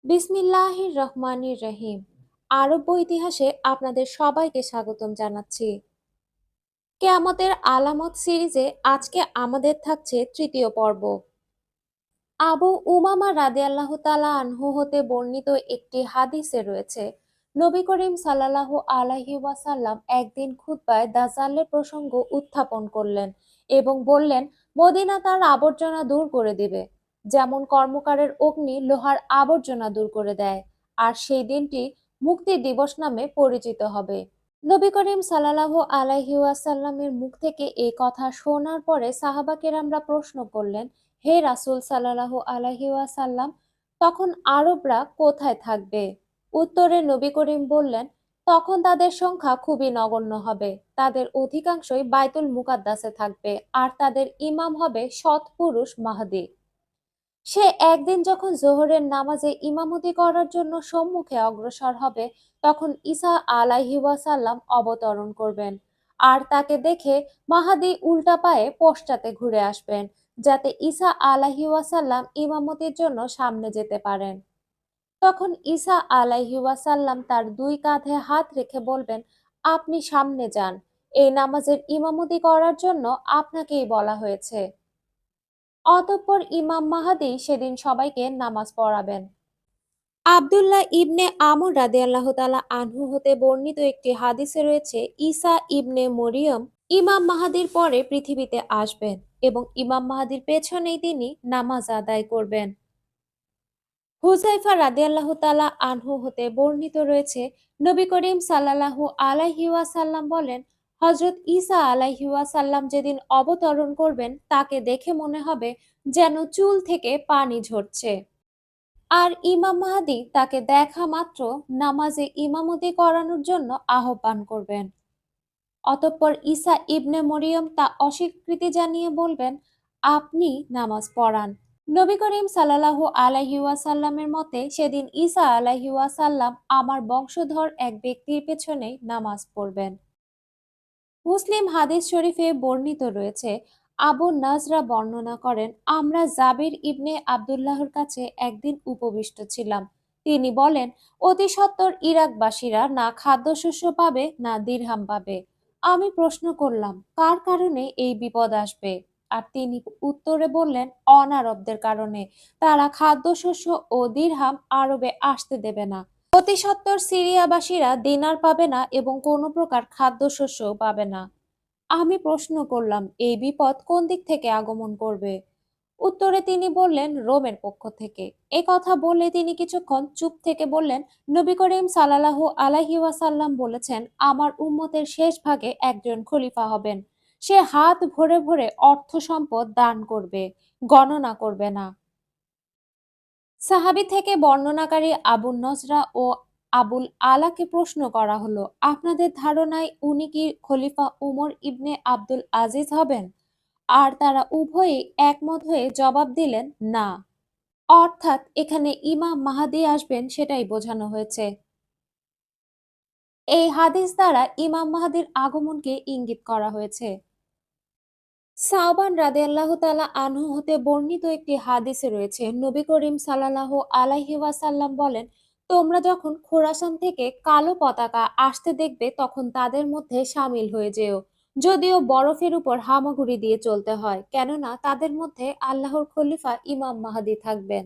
বিসমিল্লাহির রহমানির রহিম। আরব ইতিহাসে আপনাদের সবাইকে স্বাগতম জানাচ্ছি। কেয়ামতের আলামত সিরিজে আজকে আমাদের থাকছে তৃতীয় পর্ব। আবু উমামা রাদিয়াল্লাহু তাআলা আনহু হতে বর্ণিত একটি হাদিসে রয়েছে, নবী করিম সাল্লাল্লাহু আলাইহি ওয়াসাল্লাম একদিন খুতবায় দাজ্জালের প্রসঙ্গ উত্থাপন করলেন এবং বললেন, মদিনা তার আবর্জনা দূর করে দিবে, যেমন কর্মকারের অগ্নি লোহার আবর্জনা দূর করে দেয়, আর সেই দিনটি মুক্তি দিবস নামে পরিচিত হবে। নবী করিম সাল্লাল্লাহু আলাইহি ওয়াসাল্লামের মুখ থেকে এই কথা শোনার পরে সাহাবা কেরামরা প্রশ্ন করলেন, হে রাসূল সাল্লাল্লাহু আলাইহি ওয়াসাল্লাম, তখন আরবরা কোথায় থাকবে? উত্তরে নবী করিম বললেন, তখন তাদের সংখ্যা খুবই নগণ্য হবে। তাদের অধিকাংশই বাইতুল মুকাদ্দাসে থাকবে, আর তাদের ইমাম হবে সৎ পুরুষ মাহদী। সে একদিন যখন জোহরের নামাজে ইমামতি করার জন্য সম্মুখে অগ্রসর হবে, তখন ঈসা আলাইহি ওয়াসাল্লাম অবতরণ করবেন, আর তাকে দেখে মাহাদি উল্টা পায়ে পশ্চাতে ঘুরে আসবেন, যাতে ঈসা আলাইহি ওয়াসাল্লাম ইমামতির জন্য সামনে যেতে পারেন। তখন ঈসা আলাইহি ওয়াসাল্লাম তার দুই কাঁধে হাত রেখে বলবেন, আপনি সামনে যান, এই নামাজের ইমামতি করার জন্য আপনাকেই বলা হয়েছে। অতঃপর ইমাম মাহদী সেদিন সবাইকে নামাজ পড়াবেন। আব্দুল্লাহ ইবনে আমর রাদিয়াল্লাহু তাআলা আনহু হতে বর্ণিত একটি হাদিসে রয়েছে, ঈসা ইবনে মরিয়ম ইমাম মাহদীর পরে পৃথিবীতে আসবেন এবং ইমাম মাহদীর পেছনেই তিনি নামাজ আদায় করবেন। হুযায়ফা রাদিয়াল্লাহু তাআলা আনহু হতে বর্ণিত রয়েছে, নবী করিম সাল্লাল্লাহু আলাইহি ওয়াসাল্লাম বলেন, হযরত ঈসা আলাইহি ওয়াসাল্লাম যেদিন অবতরণ করবেন, তাকে দেখে মনে হবে যেন চুল থেকে পানি ঝরছে। আর ইমাম মাহদী তাকে দেখা মাত্র নামাজে ইমামতি করানোর জন্য আহ্বান করবেন। অতঃপর ঈসা ইবনে মরিয়ম তা অস্বীকৃতি জানিয়ে বলবেন, আপনি নামাজ পড়ান। নবী করিম সাল্লাল্লাহু আলাইহি ওয়াসাল্লামের মতে সেদিন ঈসা আলাইহি ওয়াসাল্লাম আমার বংশধর এক ব্যক্তির পেছনেই নামাজ পড়বেন। মুসলিম হাদিস শরীফে বর্ণিত রয়েছে, আবু নাজরা বর্ণনা করেন, আমরা জাবির ইবনে আব্দুল্লাহর কাছে একদিন উপবিষ্ট ছিলাম। তিনি বলেন, অতি সত্বর ইরাকবাসীরা না খাদ্যশস্য পাবে না দিরহাম পাবে। আমি প্রশ্ন করলাম, কার কারণে এই বিপদ আসবে? আর তিনি উত্তরে বললেন, অনারবদের কারণে। তারা খাদ্যশস্য ও দিরহাম আরবে আসতে দেবে না। অতি সত্বর সিরিয়াবাসীরা দিনার পাবে না এবং কোনো প্রকার খাদ্যশস্যও পাবে না। আমি প্রশ্ন করলাম, এই বিপদ কোন দিক থেকে আগমন করবে? উত্তরে তিনি বললেন, রোমের পক্ষ থেকে। এ কথা বলে তিনি কিছুক্ষণ চুপ থেকে বললেন, নবী করিম সাল্লাল্লাহু আলাইহি ওয়াসাল্লাম বলেছেন, আমার উম্মতের শেষ ভাগে একজন খলিফা হবেন। সে হাত ভরে ভরে অর্থ সম্পদ দান করবে, গণনা করবে না। সাহাবী থেকে বর্ণনাকারী আবু নজরা ও আবুল আলাকে প্রশ্ন করা হলো, আপনাদের ধারণায় উনি কি খলিফা উমর ইবনে আব্দুল আজিজ হবেন? আর তারা উভয়েই একমত হয়ে জবাব দিলেন, না। অর্থাৎ এখানে ইমাম মাহদী আসবেন সেটাই বোঝানো হয়েছে। এই হাদিস দ্বারা ইমাম মাহদীর আগমনকে ইঙ্গিত করা হয়েছে। সাওবান রাদিয়াল্লাহু তাআলা আনহু হতে বর্ণিত একটি হাদিসে রয়েছে, নবী করিম সাল্লাল্লাহু আলাইহি ওয়াসাল্লাম বলেন, তোমরা যখন খোরাসান থেকে কালো পতাকা আসতে দেখবে তখন তাদের মধ্যে শামিল হয়ে যেও, যদিও বরফের উপর হামাগুড়ি দিয়ে চলতে হয়, কেননা তাদের মধ্যে আল্লাহর খলিফা ইমাম মাহদী থাকবেন।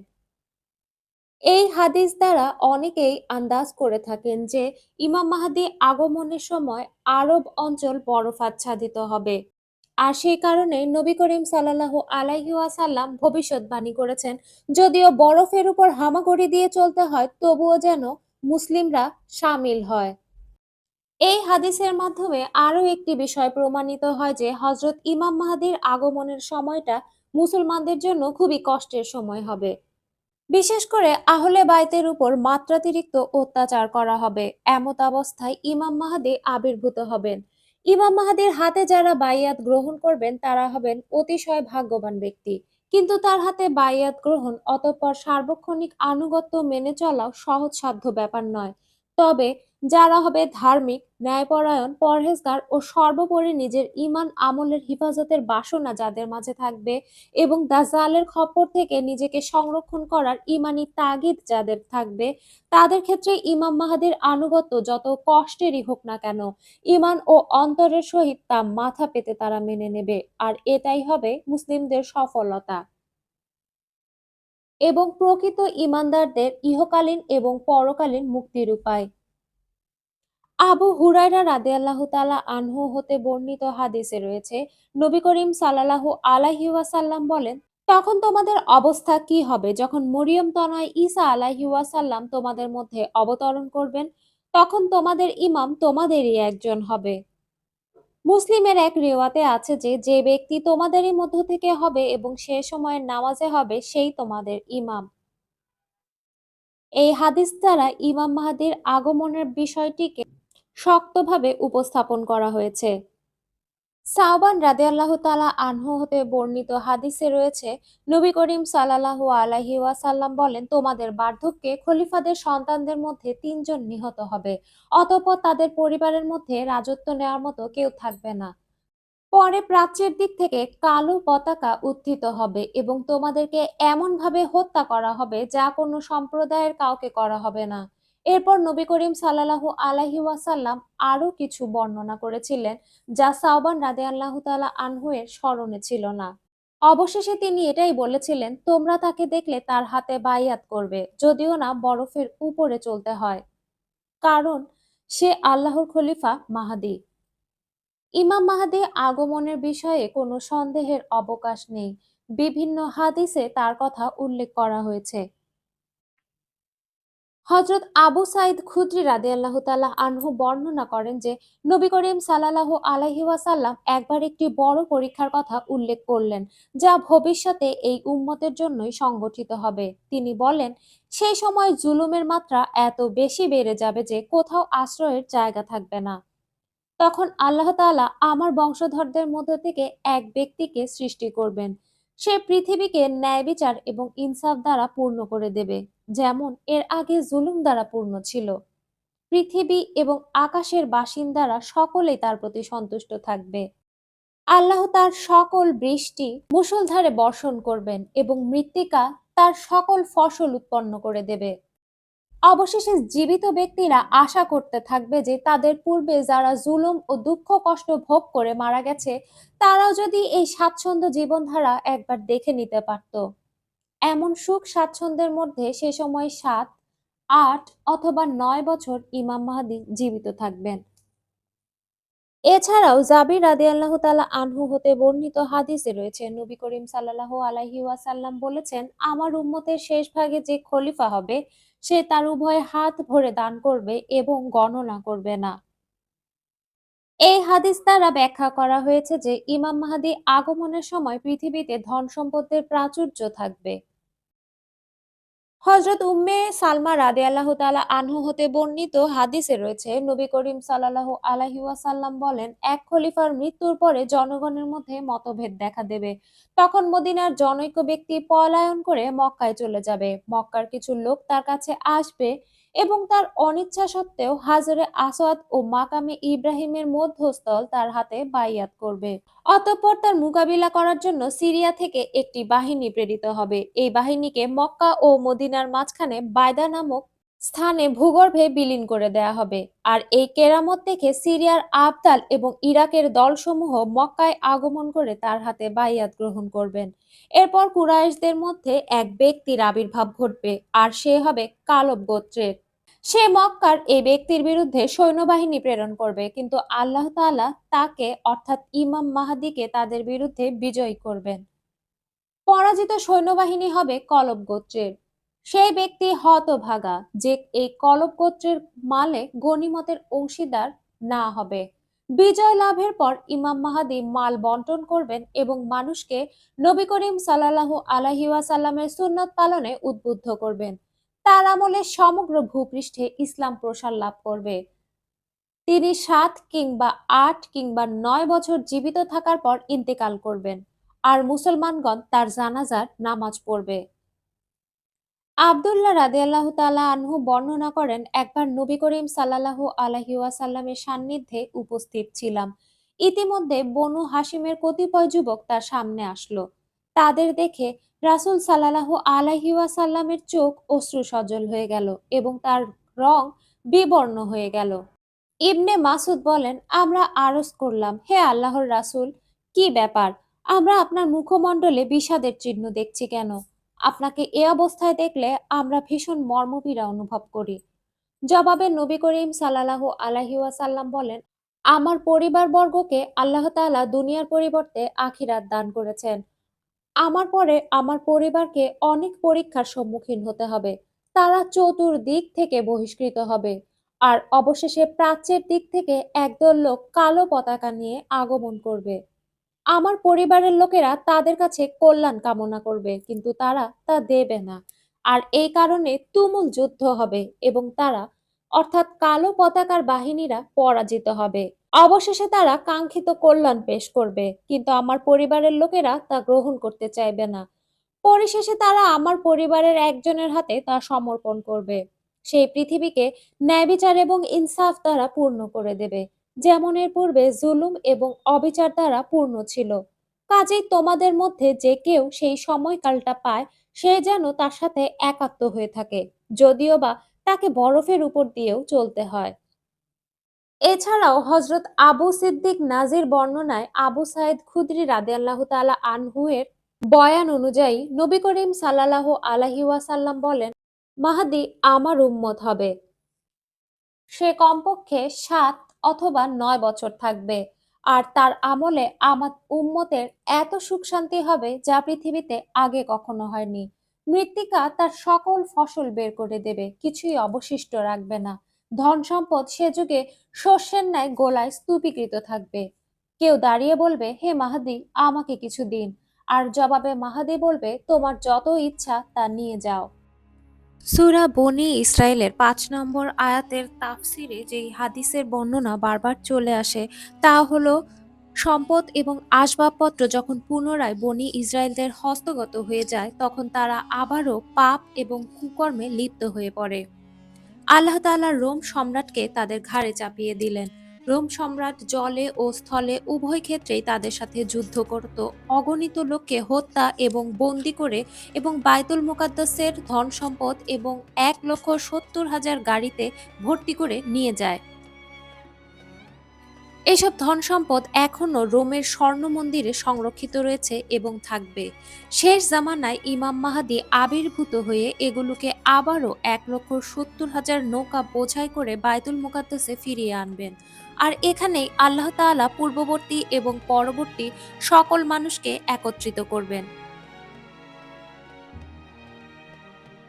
এই হাদিস দ্বারা অনেকেই আন্দাজ করে থাকেন যে ইমাম মাহদী আগমনের সময় আরব অঞ্চল বরফ আচ্ছাদিত হবে। আর সেই কারণে নবী করিম সাল্লাল্লাহু আলাইহি ওয়াসাল্লাম ভবিষ্যৎবাণী করেছেন, যদিও বরফের উপর হামাগুড়ি দিয়ে চলতে হয়, তবুও যেন মুসলিমরা শামিল হয়। এই হাদিসের মাধ্যমে আরো একটি বিষয় প্রমাণিত হয় যে হযরত ইমাম মাহদীর আগমনের সময়টা মুসলমানদের জন্য খুবই কষ্টের সময় হবে। বিশেষ করে আহলে বাইতের উপর মাত্রাতিরিক্ত অত্যাচার করা হবে। এমত অবস্থায় ইমাম মাহদী আবির্ভূত হবেন। ইমাম মাহদীর হাতে যারা বাইয়াত গ্রহণ করবেন তারা হবেন অতিশয় ভাগ্যবান ব্যক্তি। কিন্তু তার হাতে বাইয়াত গ্রহণ অতঃপর সার্বক্ষণিক আনুগত্য মেনে চলাও সহজসাধ্য ব্যাপার নয়। তবে যারা হবে ধার্মিক, ন্যায়পরায়ণ, পরহেজগার ও সর্বোপরি নিজের ঈমান আমলের হিফাজতের বাসনা যাদের মাঝে থাকবে এবং দাজ্জালের খপ্পর থেকে নিজেকে সংরক্ষণ করার ঈমানি তাগিদ যাদের থাকবে, তাদের ক্ষেত্রে ইমাম মাহদীর আনুগত্য যত কষ্টেরই হোক না কেন, ঈমান ও অন্তরের সহিত তা মাথা পেতে তারা মেনে নেবে। আর এটাই হবে মুসলিমদের সফলতা এবং প্রকৃত ঈমানদারদের ইহকালীন এবং পরকালীন মুক্তির উপায়। আবু হুরায়রা রাদিয়াল্লাহু তাআলা আনহু হতে বর্ণিত হাদিসে রয়েছে, নবী করিম সাল্লাল্লাহু আলাইহি ওয়াসাল্লাম বলেন, তখন তোমাদের অবস্থা কি হবে যখন মরিয়ম তনয় ঈসা আলাইহি ওয়াসাল্লাম তোমাদের মধ্যে অবতরণ করবেন? তখন তোমাদের ইমাম তোমাদেরই একজন হবে। মুসলিমের এক রিওয়াতে আছে যে, যে ব্যক্তি তোমাদেরই মধ্য থেকে হবে এবং সে সময়ের নামাজে হবে সেই তোমাদের ইমাম। এই হাদিস দ্বারা ইমাম মাহদীর আগমনের বিষয়টিকে শক্তভাবে উপস্থাপন করা হয়েছে। সাওবান রাদিয়াল্লাহু তাআলা আনহু হতে বর্ণিত হাদিসে রয়েছে, নবী করিম সাল্লাল্লাহু আলাইহি ওয়াসাল্লাম বলেন, তোমাদের বার্ধক্যে খলিফাদের সন্তানদের মধ্যে ৩ জন নিহত হবে। অতঃপর তাদের পরিবারের মধ্যে রাজত্ব নেওয়ার মতো কেউ থাকবে না। পরে প্রাচ্যের দিক থেকে কালো পতাকা উত্থিত হবে এবং তোমাদেরকে এমনভাবে হত্যা করা হবে যা কোনো সম্প্রদায়ের কাউকে করা হবে না। এরপর নবী করিম সাল্লাল্লাহু আলাইহি ওয়াসাল্লাম আরো কিছু বর্ণনা করেছিলেন যা সাওবান রাদিয়াল্লাহু তাআলা আনহু এর স্মরণে ছিল না। অবশেষে তিনি এটাই বলেছিলেন, তোমরা তাকে দেখলে তার হাতে বাইয়াত করবে, যদিও না বরফের উপরে চলতে হয়, কারণ সে আল্লাহর খলিফা মাহদী। ইমাম মাহদী আগমনের বিষয়ে কোনো সন্দেহের অবকাশ নেই। বিভিন্ন হাদিসে তার কথা উল্লেখ করা হয়েছে। হযরত আবু সাঈদ খুদরি রাদিয়াল্লাহু তাআলা আনহু বর্ণনা করেন যে, নবী করিম সাল্লাল্লাহু আলাইহি ওয়াসাল্লাম একবার একটি বড় পরীক্ষার কথা উল্লেখ করলেন, যা ভবিষ্যতে এই উম্মতের জন্যই সংগঠিত হবে। তিনি বলেন, সেই সময় জুলুমের মাত্রা এত বেশি বেড়ে যাবে যে কোথাও আশ্রয়ের জায়গা থাকবে না। তখন আল্লাহ তাআলা আমার বংশধরদের মধ্য থেকে এক ব্যক্তিকে সৃষ্টি করবেন। সে পৃথিবীকে ন্যায় বিচার এবং ইনসাফ দ্বারা পূর্ণ করে দেবে, যেমন এর আগে জুলুম দ্বারা পূর্ণ ছিল। পৃথিবী এবং আকাশের বাসিন্দারা সকলেই তার প্রতি সন্তুষ্ট থাকবে। আল্লাহ তার সকল বৃষ্টি মুষলধারে বর্ষণ করবেন এবং মৃত্তিকা তার সকল ফসল উৎপন্ন করে দেবে। অবশেষে জীবিত ব্যক্তিরা আশা করতে থাকবে যে তাদের পূর্বে যারা জুলুম ও দুঃখ কষ্ট ভোগ করে মারা গেছে, তারাও যদি এই স্বাচ্ছন্দ্য জীবনধারা একবার দেখে নিতে পারত। এমন সুখ স্বাচ্ছন্দ্যের মধ্যে সে সময় ৭, ৮ অথবা ৯ বছর ইমাম মাহদী জীবিত থাকবেন। এছাড়াও জাবির রাদিয়াল্লাহু তাআলা আনহু হতে বর্ণিত হাদিসে রয়েছে, নবী করিম সাল্লাল্লাহু আলাইহি ওয়াসাল্লাম বলেছেন, আমার উম্মতের শেষ ভাগে যে খলিফা হবে সে তার উভয় হাত ভরে দান করবে এবং গণনা করবে না। এই হাদিস দ্বারা ব্যাখ্যা করা হয়েছে যে ইমাম মাহদী আগমনের সময় পৃথিবীতে ধন সম্পদের প্রাচুর্য থাকবে। হযরত উম্মে সালমা রাদিয়াল্লাহু তাআলা আনহু হতে বর্ণিত হাদিসে রয়েছে, নবী করিম সাল্লাল্লাহু আলাইহি ওয়াসাল্লাম বলেন, এক খলিফার মৃত্যুর পরে জনগণের মধ্যে মতভেদ দেখা দেবে। তখন মদিনার জনৈক ব্যক্তি পলায়ন করে মক্কায় চলে যাবে। মক্কার কিছু লোক তার কাছে আসবে এবং তার অনিচ্ছা সত্ত্বেও হাজরে আসওয়াদ ও মাকামে ইব্রাহিমের মধ্যস্থল তার হাতে বাইয়াত করবে। অতঃপর তার মোকাবিলা করার জন্য সিরিয়া থেকে একটি বাহিনী প্রেরিত হবে। এই বাহিনীকে মক্কা ও মদিনার মাঝখানে বায়দা নামক স্থানে ভূগর্ভে বিলীন করে দেয়া হবে। আর এই কেরামত দেখে সিরিয়ার আবদাল এবং ইরাকের দলসমূহ মক্কায় আগমন করে তার হাতে বাইয়াত গ্রহণ করবেন। এরপর কুরাইশদের মধ্যে এক ব্যক্তির আবির্ভাব ঘটবে, আর সে হবে কালব গোত্রের। সে মক্কার এই ব্যক্তির বিরুদ্ধে সৈন্যবাহিনী প্রেরণ করবে, কিন্তু আল্লাহ তাআলা তাকে অর্থাৎ ইমাম মাহদীকে তাদের বিরুদ্ধে বিজয়ী করবেন। পরাজিত সৈন্যবাহিনী হবে কলব গোত্রের। সেই ব্যক্তি হতভাগা যে এই কলব গোত্রের মালে গনিমতের অংশীদার না হবে। বিজয় লাভের পর ইমাম মাহদী মাল বন্টন করবেন এবং মানুষকে নবী করিম সাল্লাল্লাহু আলাইহি ওয়াসাল্লামের সুন্নত পালনে উদ্বুদ্ধ করবেন। তার আমলে সমগ্র ভূপৃষ্ঠে ইসলাম প্রসার লাভ করবে। তিনি ৭ কিংবা ৮ কিংবা ৯ বছর জীবিত থাকার পর ইন্তেকাল করবেন, আর মুসলমানগণ তার জানাজার নামাজ পড়বে। আব্দুল্লাহ রাদিয়াল্লাহু তাআলা আনহু বর্ণনা করেন, একবার নবী করিম সাল্লাল্লাহু আলাইহি ওয়াসাল্লামের সান্নিধ্যে উপস্থিত ছিলাম। ইতিমধ্যে বনু হাশিমের কতিপয় যুবক তার সামনে আসলো। তাদের দেখে রাসূল সাল্লাল্লাহু আলাইহি ওয়াসাল্লামের চোখ অশ্রু সজল হয়ে গেল এবং তার রং বিবর্ণ হয়ে গেল। ইবনে মাসুদ বলেন, আমরা আরজ করলাম, হে আল্লাহর রাসূল, কি ব্যাপার? আমরা আপনার মুখমণ্ডলে বিষাদের চিহ্ন দেখছি কেন? আপনাকে এ অবস্থায় দেখলে আমরা ভীষণ মর্মপীড়া অনুভব করি। জবাবে নবী করিম সাল্লাল্লাহু আলাইহি ওয়াসাল্লাম বলেন, আমার পরিবারবর্গকে আল্লাহ তাআলা দুনিয়ার পরিবর্তে আখিরাত দান করেছেন। আমার পরে আমার পরিবারকে অনেক পরীক্ষার সম্মুখীন হতে হবে। তারা চতুর্দিক থেকে বহিষ্কৃত হবে। আর অবশেষে প্রাচ্যের দিক থেকে একদল লোক কালো পতাকা নিয়ে আগমন করবে। আমার পরিবারের লোকেরা তাদের কাছে কল্যাণ কামনা করবে, কিন্তু তারা তা দেবে না। আর এই কারণে তুমুল যুদ্ধ হবে এবং তারা, অর্থাৎ কালো পতাকার বাহিনীরা পরাজিত হবে। অবশেষে তারা কাঙ্ক্ষিত কল্যাণ পেশ করবে, কিন্তু আমার পরিবারের লোকেরা তা গ্রহণ করতে চাইবে না। পরিশেষে তারা আমার পরিবারের একজনের হাতে তা সমর্পণ করবে। সেই পৃথিবীকে ন্যায়বিচার এবং ইনসাফ দ্বারা পূর্ণ করে দেবে, যেমন এর পূর্বে জুলুম এবং অবিচার দ্বারা পূর্ণ ছিল। কাজেই তোমাদের মধ্যে যে কেউ সেই সময়কালটা পায়, সে যেন তার সাথে একাত্ম হয়ে থাকে, যদিও বা তাকে বরফের উপর দিয়েও চলতে হয়। এছাড়াও হযরত আবু সিদ্দিক নাজির বর্ণনায় আবু সাঈদ খুদরি রাদিয়াল্লাহু তাআলা আনহু এর বয়ান অনুযায়ী নবী করিম সাল্লাল্লাহু আলাইহি ওয়াসাল্লাম বলেন, মাহদী আমার উম্মত হবে। সে কমপক্ষে ৭ অথবা ৯ বছর থাকবে। আর তার আমলে আমার উম্মতের এত সুখ শান্তি হবে যা পৃথিবীতে আগে কখনো হয়নি। মৃত্তিকা তার সকল ফসল বের করে দেবে, কিছুই অবশিষ্ট রাখবে না। ধন সম্পদ সে যুগে শস্যের ন্যায় গোলায় স্তূপীকৃত থাকবে। কেউ দাঁড়িয়ে বলবে, হে মাহদী, আমাকে কিছু দিন। আর জবাবে মাহদী বলবে, তোমার যত ইচ্ছা তা নিয়ে যাও। সূরা বনী ইসরাইলের ৫ নম্বর আয়াতের তাফসিরে যেই হাদিসের বর্ণনা বারবার চলে আসে, তা হলো সম্পদ এবং আসবাবপত্র যখন পুনরায় বনী ইসরায়েলদের হস্তগত হয়ে যায়, তখন তারা আবারও পাপ এবং কুকর্মে লিপ্ত হয়ে পড়ে। আল্লাহ তাআলা রোম সম্রাটকে তাদের ঘাড়ে চাপিয়ে দিলেন। রোম সম্রাট জলে ও স্থলে উভয় ক্ষেত্রেই তাদের সাথে যুদ্ধ করত, অগণিত লোককে হত্যা এবং বন্দী করে এবং বায়তুল মুকাদ্দাসের ধন সম্পদ এবং ১,৭০,০০০ গাড়িতে ভর্তি করে নিয়ে যায়। এসব ধনসম্পদ এখনও রোমের স্বর্ণ মন্দিরে সংরক্ষিত রয়েছে এবং থাকবে। শেষ জামানায় ইমাম মাহদী আবির্ভূত হয়ে এগুলোকে আবারও ১,৭০,০০০ নৌকা বোঝাই করে বায়তুল মুকাদ্দাসে ফিরিয়ে আনবেন। আর এখানেই আল্লাহ তাআলা পূর্ববর্তী এবং পরবর্তী সকল মানুষকে একত্রিত করবেন।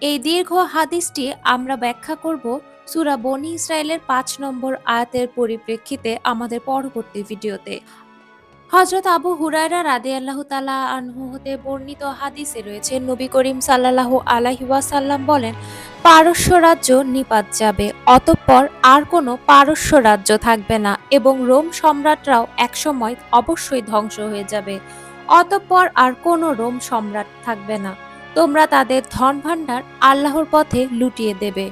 এই দীর্ঘ হাদিসটি আমরা ব্যাখ্যা করব সূরা বনী ইসরাইলের ৫ নম্বর আয়াতের পরিপ্রেক্ষিতে আমাদের পরবর্তী ভিডিওতে। হযরত আবু হুরায়রা রাদিয়াল্লাহু তাআলা আনহু হতে বর্ণিত হাদিসে রয়েছে, নবী করিম সাল্লাল্লাহু আলাইহি ওয়াসাল্লাম বলেন, পারস্য রাজ্য নিপাত যাবে, অতঃপর আর কোনো পারস্য রাজ্য থাকবে না এবং রোম সম্রাটরাও একসময় অবশ্যই ধ্বংস হয়ে যাবে। অতঃপর আর কোনো রোম সম্রাট থাকবে না। তোমরা তাদের ধন ভাণ্ডার আল্লাহর পথে লুটিয়ে দেবে।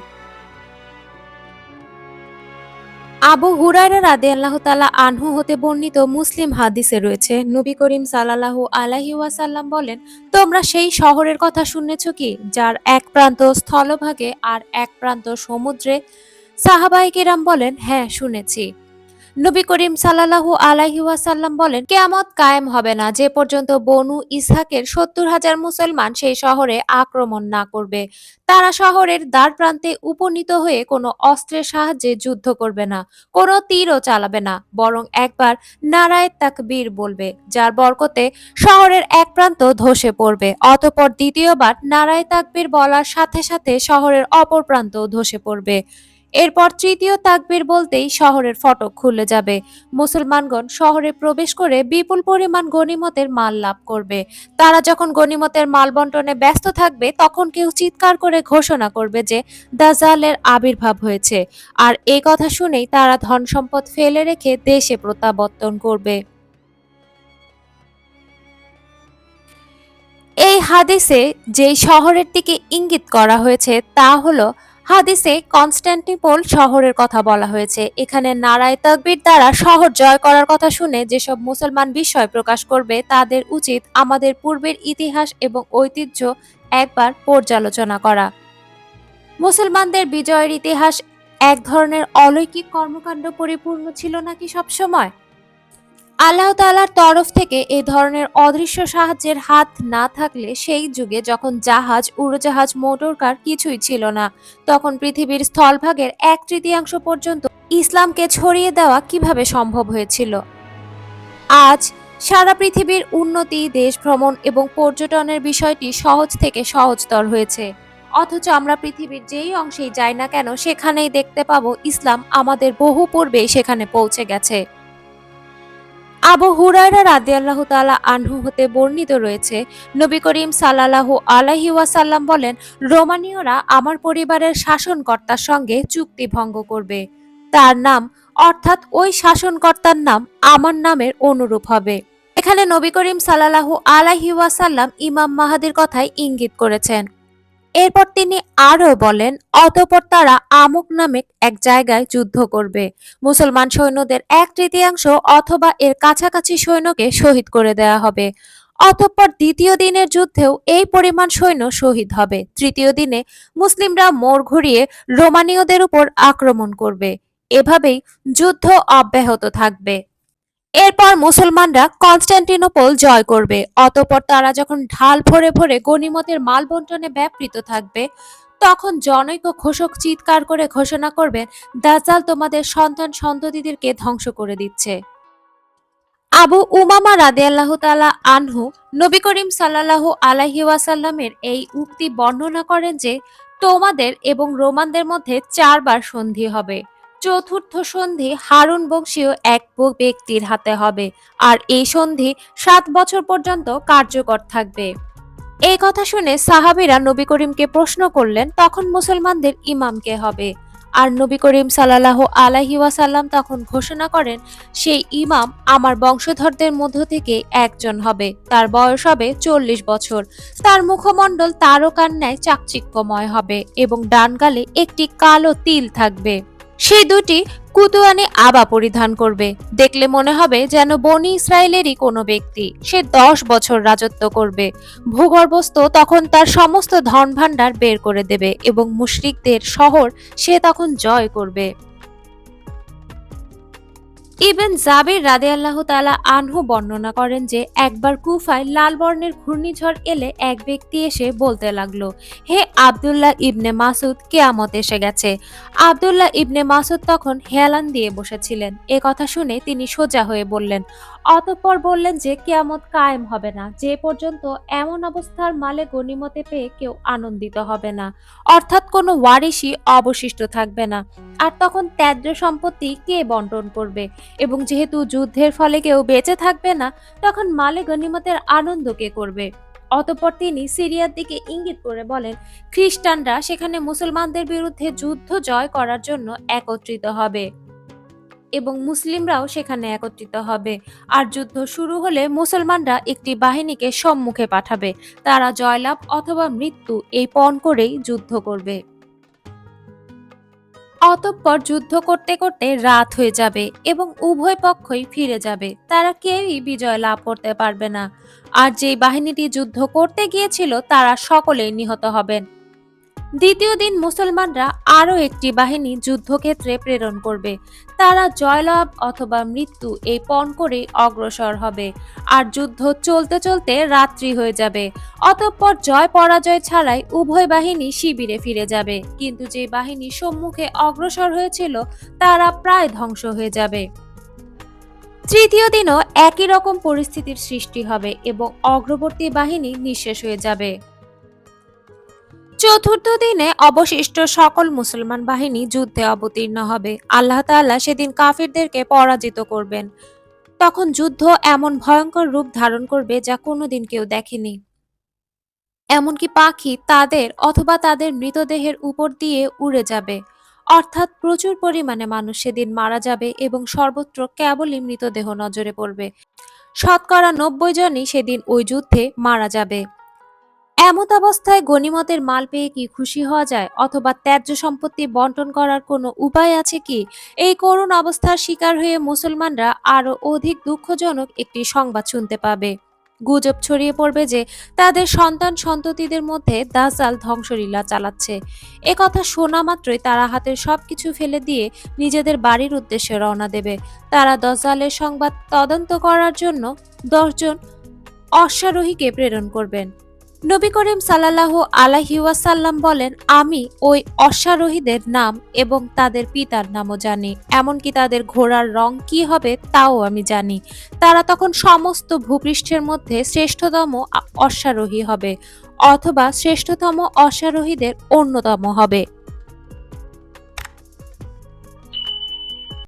আবু হুরায়রা রাদিয়াল্লাহু তাআলা আনহু হতে বর্ণিত মুসলিম হাদিসে রয়েছে, নবী করিম সাল্লাল্লাহু আলাইহি ওয়াসাল্লাম বলেন, তোমরা সেই শহরের কথা শুনেছ কি, যার এক প্রান্ত স্থলভাগে আর এক প্রান্ত সমুদ্রে? সাহাবায়ে কেরাম বলেন, হ্যাঁ শুনেছি। নবী করিম সাল্লাল্লাহু আলাইহি ওয়াসাল্লাম বলেন, কিয়ামত কায়েম হবে না যে পর্যন্ত বনু ইসহাকের ৭০,০০০ মুসলমান সেই শহরে আক্রমণ না করবে। তারা শহরের দ্বারপ্রান্তে উপনীত হয়ে কোনো অস্ত্রের সাহায্যে যুদ্ধ করবে না, কোনো তীরও চালাবে না, বরং একবার নারায়ে তাকবীর বলবে, যার বরকতে শহরের এক প্রান্ত ধসে পড়বে। অতঃপর দ্বিতীয়বার নারায়ে তাকবীর বলার সাথে সাথে শহরের অপর প্রান্তও ধসে পড়বে। এরপর তৃতীয় তাকবীর বলতেই শহরের ফটক খুলে যাবে। মুসলমানগণ শহরে প্রবেশ করে বিপুল পরিমাণ গনিমতের মাল লাভ করবে। তারা যখন গনিমতের মাল বন্টনে ব্যস্ত থাকবে, তখন কেউ চিৎকার করে ঘোষণা করবে যে দাজ্জালের আবির্ভাব হয়েছে। আর এই কথা শুনেই তারা ধন সম্পদ ফেলে রেখে দেশে প্রত্যাবর্তন করবে। এই হাদিসে যেই শহরের দিকে ইঙ্গিত করা হয়েছে তা হলো হাদিসে কনস্ট্যান্টিনোপল শহরের কথা বলা হয়েছে। এখানে নারায়ে তাকবীর দ্বারা শহর জয় করার কথা শুনে যেসব মুসলমান বিস্ময় প্রকাশ করবে তাদের উচিত আমাদের পূর্বের ইতিহাস এবং ঐতিহ্য একবার পর্যালোচনা করা। মুসলমানদের বিজয়ের ইতিহাস এক ধরনের অলৌকিক কর্মকাণ্ড পরিপূর্ণ ছিল নাকি সবসময়? আল্লাহ তাআলার তরফ থেকে এ ধরনের অদৃশ্য সাহায্যের হাত না থাকলে সেই যুগে যখন জাহাজ, উড়োজাহাজ, মোটরকার কিছুই ছিল না, তখন পৃথিবীর স্থলভাগের 1/3 পর্যন্ত ইসলামকে ছড়িয়ে দেওয়া কিভাবে সম্ভব হয়েছিল? আজ সারা পৃথিবীর উন্নতি, দেশ ভ্রমণ এবং পর্যটনের বিষয়টি সহজ থেকে সহজতর হয়েছে। অথচ আমরা পৃথিবীর যেই অংশেই যাই না কেন সেখানেই দেখতে পাবো ইসলাম আমাদের বহু পূর্বেই সেখানে পৌঁছে গেছে। আবু হুরায়রা রাদিয়াল্লাহু তাআলা আনহু হতে বর্ণিত রয়েছে, নবী করিম সাল্লাল্লাহু আলাইহি ওয়াসাল্লাম বলেন, রোমানীয়রা আমার পরিবারের শাসনকর্তার সঙ্গে চুক্তি ভঙ্গ করবে। তার নাম অর্থাৎ ওই শাসনকর্তার নাম আমার নামের অনুরূপ হবে। এখানে নবী করিম সাল্লাল্লাহু আলাইহি ওয়াসাল্লাম ইমাম মাহাদির কথাই ইঙ্গিত করেছেন। এরপর তিনি আরও বলেন, অতঃপর তারা আমুক নামে এক জায়গায় যুদ্ধ করবে। মুসলমান সৈন্যদের 1/3 অথবা এর কাছাকাছি সৈন্যকে শহীদ করে দেয়া হবে। অতঃপর দ্বিতীয় দিনের যুদ্ধেও এই পরিমাণ সৈন্য শহীদ হবে। তৃতীয় দিনে মুসলিমরা মোড় ঘুরিয়ে রোমানীয়দের উপর আক্রমণ করবে। এভাবেই যুদ্ধ অব্যাহত থাকবে। এরপর মুসলমানরা কনস্ট্যান্টিনোপল জয় করবে। অতঃপর তারা যখন ঢাল ভরে ভরে গনিমতের মাল বন্টনে ব্যাপৃত থাকবে, তখন জনৈক ঘোষক চিৎকার করে ঘোষণা করবেন, দাজ্জাল তোমাদের সন্তান সন্ততিদেরকে ধ্বংস করে দিচ্ছে। আবু উমামা রাদিয়াল্লাহু তাআলা আনহু নবী করিম সাল্লাল্লাহু আলাইহি ওয়াসাল্লামের এই উক্তি বর্ণনা করেন যে, তোমাদের এবং রোমানদের মধ্যে 4বার সন্ধি হবে। চতুর্থ সন্ধি হারুন বংশীয় এক ব্যক্তির হাতে হবে, আর এই সন্ধি 7 বছর পর্যন্ত কার্যকর থাকবে। এই কথা শুনে সাহাবীরা নবী করিমকে প্রশ্ন করলেন, তখন মুসলমানদের ইমাম কে হবে? আর নবী করিম সাল্লাল্লাহু আলাইহি ওয়াসাল্লাম তখন ঘোষণা করেন, সেই ইমাম আমার বংশধরদের মধ্য থেকে একজন হবে। তার বয়স হবে 40 বছর। তার মুখমণ্ডল তারকার ন্যায় চাকচিক্যময় হবে এবং ডান গালে একটি কালো তিল থাকবে। সে দুটি কুতুয়ানি আবা পরিধান করবে। দেখলে মনে হবে যেন বনি ইসরায়েলেরই কোনো ব্যক্তি। সে 10 বছর রাজত্ব করবে। ভূগর্ভস্থ তখন তার সমস্ত ধন ভাণ্ডার বের করে দেবে এবং মুশরিকদের শহর সে তখন জয় করবে। ইবন জাবির রাদিয়াল্লাহু তাআলা আনহু বর্ণনা করেন যে, একবার কুফায় লাল বর্ণের ঘূর্ণিঝড় এলে এক ব্যক্তি এসে বলতে লাগলো, হে আব্দুল্লাহ ইবনে মাসুদ, কিয়ামত এসে গেছে। আব্দুল্লাহ ইবনে মাসুদ তখন হেলান দিয়ে বসেছিলেন। এ কথা শুনে তিনি সোজা হয়ে বললেন। অতঃপর বললেন যে, কিয়ামত কায়েম হবে না যে পর্যন্ত এমন অবস্থার মালে গনিমতে পেয়ে কেউ আনন্দিত হবে না, অর্থাৎ কোনো ওয়ারিশই অবশিষ্ট থাকবে না। আর তখন ত্যায্য সম্পত্তি কে বন্টন করবে? এবং যেহেতু যুদ্ধের ফলে কেউ বেঁচে থাকবে না, তখন মালে গনিমতের আনন্দ কে করবে? অতঃপর তিনি সিরিয়ার দিকে ইঙ্গিত করে বলেন, খ্রিস্টানরা সেখানে মুসলমানদের বিরুদ্ধে যুদ্ধ জয় করার জন্য একত্রিত হবে এবং মুসলিমরাও সেখানে একত্রিত হবে। আর যুদ্ধ শুরু হলে মুসলমানরা একটি বাহিনীকে সম্মুখে পাঠাবে। তারা জয়লাভ অথবা মৃত্যু এই পণ করেই যুদ্ধ করবে। অতঃপর যুদ্ধ করতে করতে রাত হয়ে যাবে এবং উভয় পক্ষই ফিরে যাবে। তারা কেউই বিজয় লাভ করতে পারবে না। আর যেই বাহিনীটি যুদ্ধ করতে গিয়েছিল তারা সকলেই নিহত হবেন। দ্বিতীয় দিন মুসলমানরা আরও একটি বাহিনী যুদ্ধক্ষেত্রে প্রেরণ করবে। তারা জয়লাভ অথবা মৃত্যু এই পণ করে অগ্রসর হবে। আর যুদ্ধ চলতে চলতে রাত্রি হয়ে যাবে। অতঃপর জয় পরাজয় ছাড়াই উভয় বাহিনী শিবিরে ফিরে যাবে। কিন্তু যে বাহিনী সম্মুখে অগ্রসর হয়েছিল তারা প্রায় ধ্বংস হয়ে যাবে। তৃতীয় দিনও একই রকম পরিস্থিতির সৃষ্টি হবে এবং অগ্রবর্তী বাহিনী নিঃশেষ হয়ে যাবে। চতুর্থ দিনে অবশিষ্ট সকল মুসলমান বাহিনী যুদ্ধে অবতীর্ণ হবে। আল্লাহ তাআলা সেদিন কাফিরদেরকে পরাজিত করবেন। তখন যুদ্ধ এমন ভয়ঙ্কর রূপ ধারণ করবে যা কোনোদিন কেউ দেখেনি। এমনকি পাখি তাদের অথবা তাদের মৃতদেহের উপর দিয়ে উড়ে যাবে। অর্থাৎ প্রচুর পরিমাণে মানুষ সেদিন মারা যাবে এবং সর্বত্র কেবলই মৃতদেহ নজরে পড়বে। শতকরা 90 জনই সেদিন ওই যুদ্ধে মারা যাবে। এমত অবস্থায় গনিমতের মাল পেয়ে কি খুশি হওয়া যায়, অথবা ত্যায্য সম্পত্তি বন্টন করার কোনো উপায় আছে কি? এই করুণ অবস্থার শিকার হয়ে মুসলমানরা আরো অধিক দুঃখজনক একটি সংবাদ শুনতে পাবে। গুজব ছড়িয়ে পড়বে যে তাদের সন্তান সন্ততিদের মধ্যে দাজ্জাল ধ্বংসলীলা চালাচ্ছে। এ কথা শোনা মাত্রই তারা হাতের সবকিছু ফেলে দিয়ে নিজেদের বাড়ির উদ্দেশ্যে রওনা দেবে। তারা দাজ্জালের সংবাদ তদন্ত করার জন্য 10 জন অশ্বারোহীকে প্রেরণ করবেন। নবী করিম সাল্লাল্লাহু আলাইহি ওয়াসাল্লাম বলেন, আমি ওই অশ্বারোহীদের নাম এবং তাদের পিতার নামও জানি, এমনকি তাদের ঘোড়ার রং কি হবে তাও আমি জানি। তারা তখন সমস্ত ভূপৃষ্ঠের মধ্যে শ্রেষ্ঠতম অশ্বারোহী হবে, অথবা শ্রেষ্ঠতম অশ্বারোহীদের অন্যতম হবে।